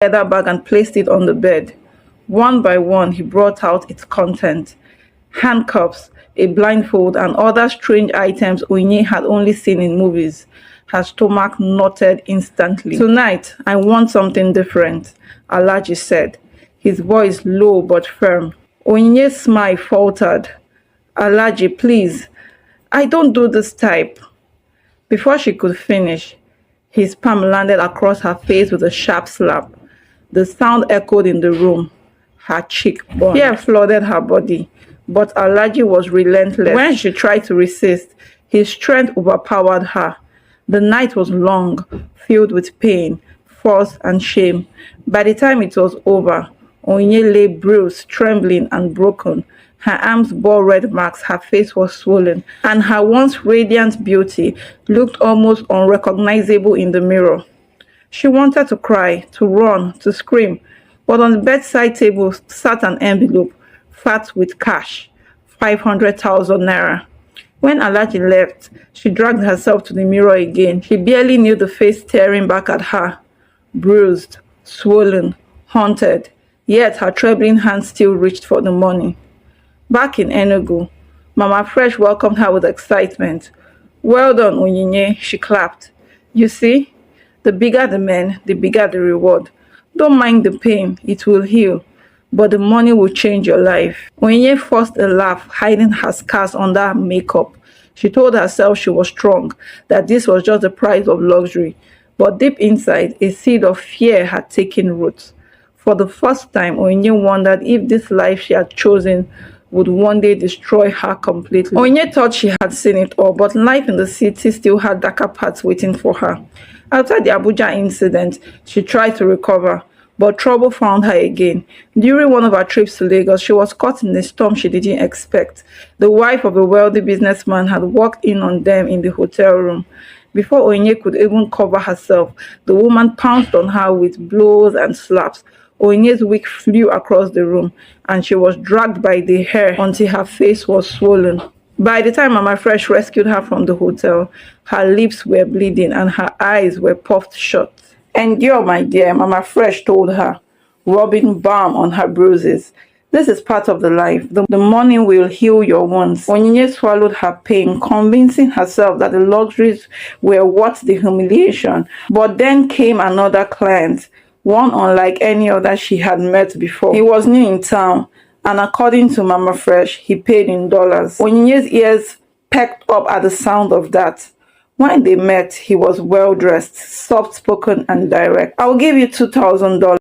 leather bag and placed it on the bed. One by one, he brought out its content: handcuffs, a blindfold, and other strange items Onyinye had only seen in movies. Her stomach knotted instantly. "Tonight, I want something different," Alhaji said, his voice low but firm. Onyinye's smile faltered. "Alhaji, please, I don't do this type." Before she could finish, his palm landed across her face with a sharp slap. The sound echoed in the room. Her cheek burned. Fear flooded her body, but Alhaji was relentless. When she tried to resist, his strength overpowered her. The night was long, filled with pain, force, and shame. By the time it was over, Onyinye lay bruised, trembling, and broken. Her arms bore red marks, her face was swollen, and her once radiant beauty looked almost unrecognizable in the mirror. She wanted to cry, to run, to scream, but on the bedside table sat an envelope, fat with cash, 500,000 naira. When Alhaji left, she dragged herself to the mirror again. She barely knew the face staring back at her, bruised, swollen, haunted, yet her trembling hands still reached for the money. Back in Enugu, Mama Fresh welcomed her with excitement. "Well done, Onyinye," she clapped. "You see, the bigger the men, the bigger the reward. Don't mind the pain, it will heal, but the money will change your life." Onyinye forced a laugh, hiding her scars under her makeup. She told herself she was strong, that this was just the price of luxury. But deep inside, a seed of fear had taken root. For the first time, Onyinye wondered if this life she had chosen would one day destroy her completely. Onyinye thought she had seen it all, but life in the city still had darker paths waiting for her. After the Abuja incident, she tried to recover, but trouble found her again. During one of her trips to Lagos, she was caught in a storm she didn't expect. The wife of a wealthy businessman had walked in on them in the hotel room. Before Onyinye could even cover herself, the woman pounced on her with blows and slaps. Onye's wig flew across the room, and she was dragged by the hair until her face was swollen. By the time Mama Fresh rescued her from the hotel, her lips were bleeding and her eyes were puffed shut. "Endure, my dear," Mama Fresh told her, rubbing balm on her bruises. "This is part of the life. The money will heal your wounds." Onyinye swallowed her pain, convincing herself that the luxuries were worth the humiliation. But then came another client, one unlike any other she had met before. He was new in town, and according to Mama Fresh, he paid in dollars. Onyinye's ears perked up at the sound of that. When they met, he was well-dressed, soft-spoken, and direct. "I'll give you $2,000.